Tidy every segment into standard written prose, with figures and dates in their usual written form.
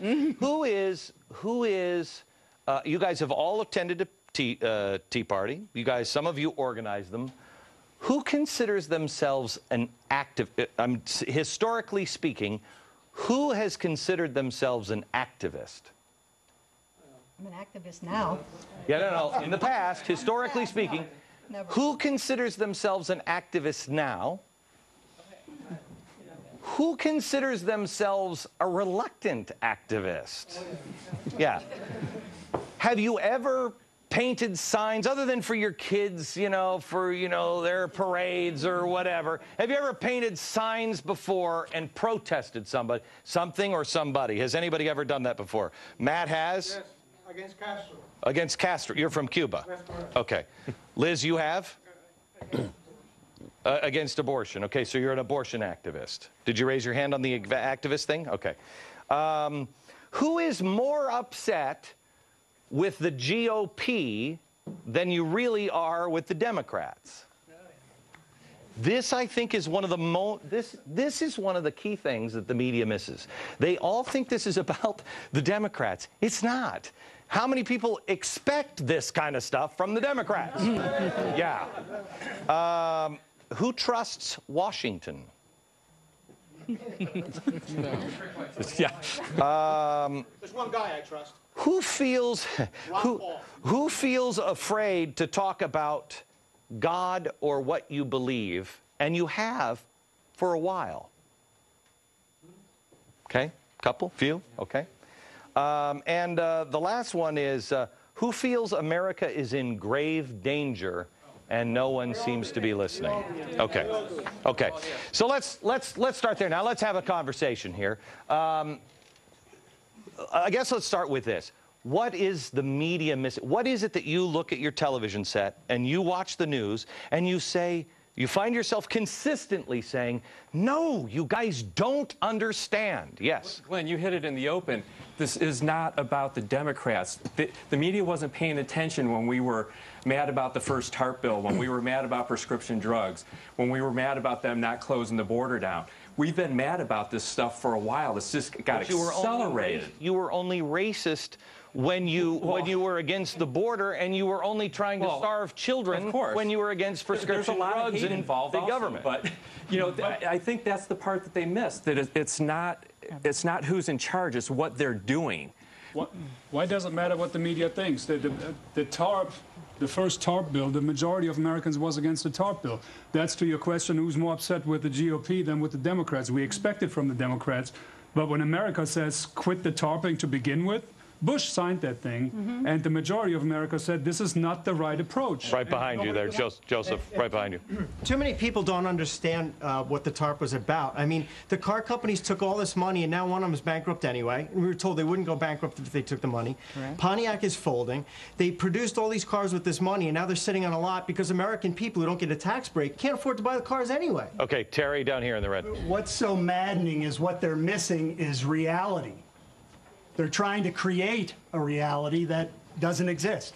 Who is, you guys have all attended a Tea Party. You guys, some of you organized them. Who considers themselves an historically speaking, who has considered themselves an activist? I'm an activist now. Yeah, no. In the past, historically speaking, who considers themselves an activist now? Who considers themselves a reluctant activist? Yeah. Have you ever painted signs, other than for your kids, for, their parades or whatever? Have you ever painted signs before and protested something or somebody? Has anybody ever done that before? Matt has? Yes, against Castro. Against Castro. You're from Cuba. Okay. Liz, you have? Against abortion. Okay, so you're an abortion activist. Did you raise your hand on the activist thing? Okay. Who is more upset with the GOP than you really are with the Democrats? This, I think, is one of the this is one of the key things that the media misses. They all think this is about the Democrats. It's not. How many people expect this kind of stuff from the Democrats? Yeah. Who trusts Washington? Yeah. There's one guy I trust. Who feels afraid to talk about God or what you believe, and you have for a while? Okay, couple, few, okay. And the last one is who feels America is in grave danger and no one seems to be listening? Okay, okay. So let's start there now. Let's have a conversation here. I guess let's start with this. What is the media missing? What is it that you look at your television set and you watch the news and you say, you find yourself consistently saying, no, you guys don't understand? Yes. Glenn, you hit it in the open. This is not about the Democrats. The media wasn't paying attention when we were mad about the first TARP bill, when we were mad about prescription drugs, when we were mad about them not closing the border down. We've been mad about this stuff for a while. It's just got accelerated. You were only racist when you were against the border, and you were only trying to starve children when you were against prescription drugs and big government. But I think that's the part that they missed. That it's not who's in charge; it's what they're doing. Why does it matter what the media thinks? The first TARP bill, the majority of Americans was against the TARP bill. That's to your question, who's more upset with the GOP than with the Democrats. We expect it from the Democrats, but when America says quit the TARPing to begin with, Bush signed that thing, and the majority of America said this is not the right approach. Right behind you there, Joseph, right behind you. Too many people don't understand what the TARP was about. I mean, the car companies took all this money, and now one of them is bankrupt anyway. And we were told they wouldn't go bankrupt if they took the money. Right. Pontiac is folding. They produced all these cars with this money, and now they're sitting on a lot because American people who don't get a tax break can't afford to buy the cars anyway. Okay, Terry down here in the red. What's so maddening is what they're missing is reality. They're trying to create a reality that doesn't exist.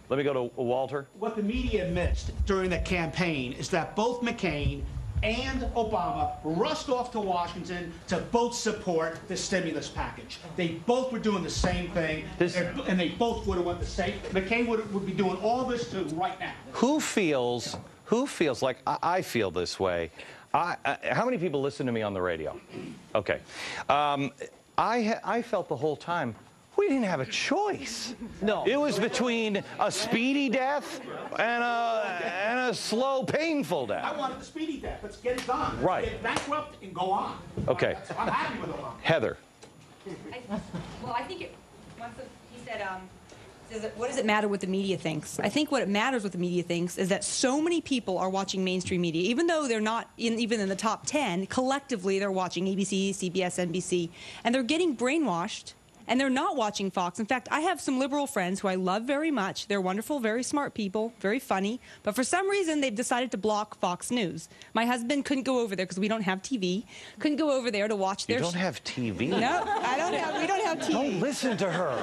Let me go to Walter. What the media missed during the campaign is that both McCain and Obama rushed off to Washington to both support the stimulus package. They both were doing the same thing, and they both would have went the same. McCain would be doing all this too right now. Who feels like I feel this way? How many people listen to me on the radio? Okay. I felt the whole time we didn't have a choice. No. It was between a speedy death and a slow, painful death. I wanted the speedy death. Let's get it done. Let's right. get bankrupt and go on. Okay. I'm happy with Obama. Heather. Well, I think he said, what does it matter what the media thinks? I think what it matters what the media thinks is that so many people are watching mainstream media, even though they're not even in the top 10, collectively they're watching ABC, CBS, NBC, and they're getting brainwashed and they're not watching Fox. In fact, I have some liberal friends who I love very much. They're wonderful, very smart people, very funny. But for some reason, they've decided to block Fox News. My husband couldn't go over there because we don't have TV. Couldn't go over there to watch their... You don't have TV? No, we don't have TV. Don't listen to her.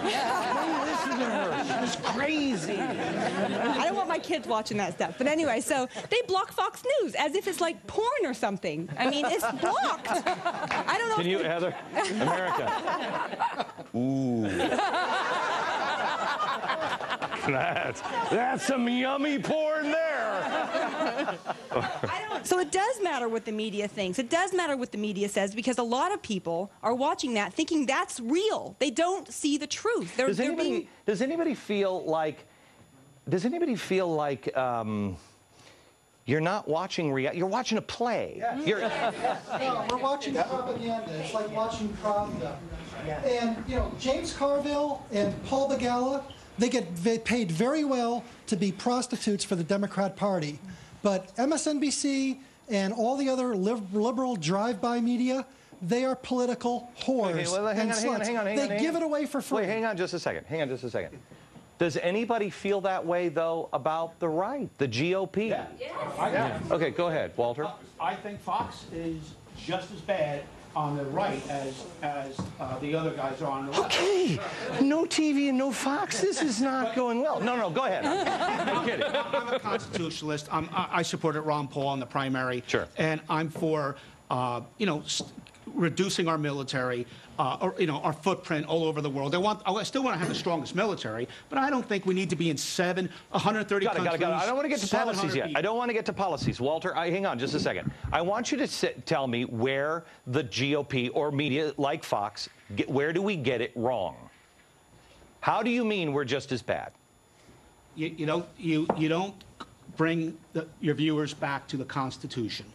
Don't listen to her. She's crazy. I don't want my kids watching that stuff. But anyway, so they block Fox News as if it's like porn or something. I mean, it's blocked. I don't know. Can you, Heather? America. Ooh. That's some yummy porn there. So it does matter what the media thinks. It does matter what the media says because a lot of people are watching that thinking that's real. They don't see the truth. Does anybody feel like you're not watching you're watching a play? Yeah. No, we're watching propaganda. It's like watching Pravda. And, you know, James Carville and Paul Begala, they get paid very well to be prostitutes for the Democrat Party. But MSNBC and all the other liberal drive-by media, they are political whores. Okay, well, hang on. They give it away for free. Wait, hang on just a second. Does anybody feel that way, though, about the right, the GOP? Yeah. Okay, go ahead, Walter. I think Fox is just as bad on the right as the other guys are on the left. Okay, no TV and no Fox. This is not going well. No, go ahead. I'm kidding. I'm a constitutionalist. I supported Ron Paul in the primary. Sure. And I'm for, reducing our military, our footprint all over the world. I still want to have the strongest military, but I don't think we need to be in 130 countries. Got it. I don't want to get to policies yet. people. I don't want to get to policies. Walter, hang on just a second. I want you to tell me where the GOP or media like Fox, where do we get it wrong? How do you mean we're just as bad? You don't bring your viewers back to the Constitution.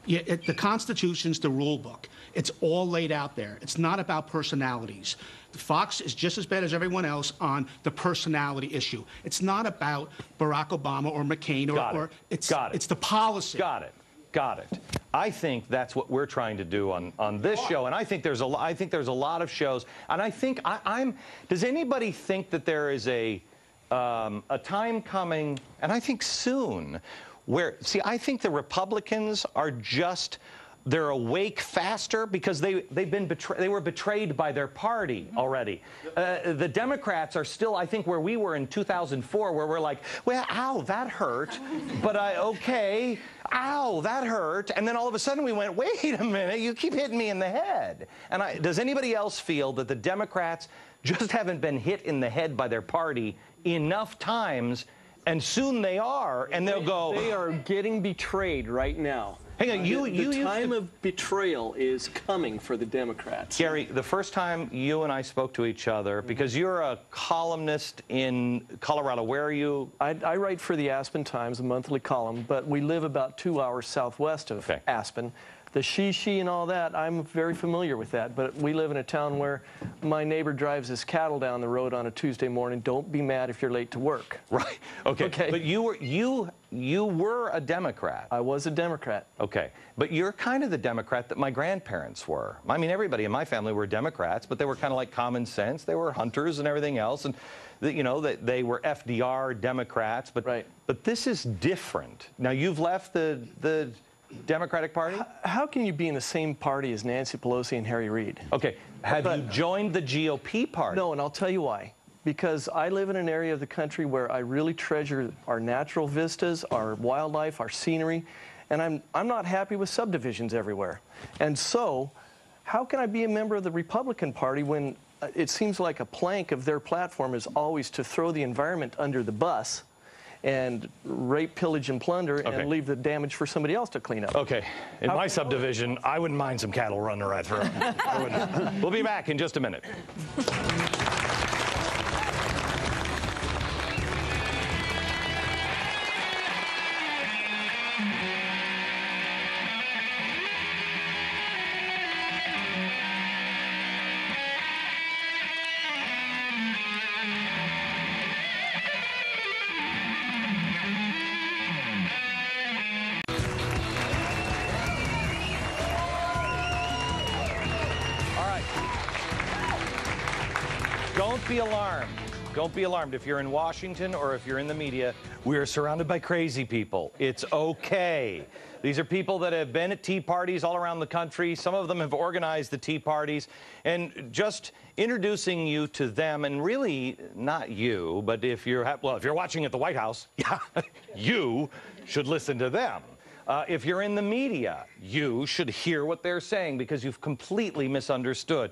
The Constitution's the rule book. It's all laid out there. It's not about personalities. Fox is just as bad as everyone else on the personality issue. It's not about Barack Obama or McCain it's the policy. Got it. I think that's what we're trying to do on this show, and I think there's a lot of shows, and I think does anybody think that there is a time coming, and I think soon, where, I think the Republicans are they're awake faster because they were betrayed by their party already. The Democrats are still, I think, where we were in 2004, where we're like, well, ow, that hurt, but okay, ow, that hurt, and then all of a sudden we went, wait a minute, you keep hitting me in the head. And does anybody else feel that the Democrats just haven't been hit in the head by their party enough times, and soon they are, and they'll go... They are getting betrayed right now. Hang on, the time of betrayal is coming for the Democrats. Gary, the first time you and I spoke to each other, because you're a columnist in Colorado, where are you? I write for the Aspen Times, a monthly column, but we live about 2 hours southwest of Aspen. The she and all that, I'm very familiar with that, but we live in a town where my neighbor drives his cattle down the road on a Tuesday morning. Don't be mad if you're late to work. Right. Okay. But you were a Democrat. I was a Democrat. Okay. But you're kind of the Democrat that my grandparents were. I mean, everybody in my family were Democrats, but they were kind of like common sense. They were hunters and everything else, and they were FDR Democrats. But right. But this is different. Now you've left the Democratic Party? How can you be in the same party as Nancy Pelosi and Harry Reid? Okay. Have you joined the GOP party? No, and I'll tell you why. Because I live in an area of the country where I really treasure our natural vistas, our wildlife, our scenery, and I'm not happy with subdivisions everywhere. And so, how can I be a member of the Republican Party when it seems like a plank of their platform is always to throw the environment under the bus and rape, pillage, and plunder, and leave the damage for somebody else to clean up. Okay. In my subdivision, I wouldn't mind some cattle running right through. We'll be back in just a minute. Don't be alarmed. Don't be alarmed. If you're in Washington or if you're in the media, we are surrounded by crazy people. It's okay. These are people that have been at tea parties all around the country. Some of them have organized the tea parties. And just introducing you to them, and really not you, but if you're watching at the White House, yeah, you should listen to them. If you're in the media, you should hear what they're saying because you've completely misunderstood.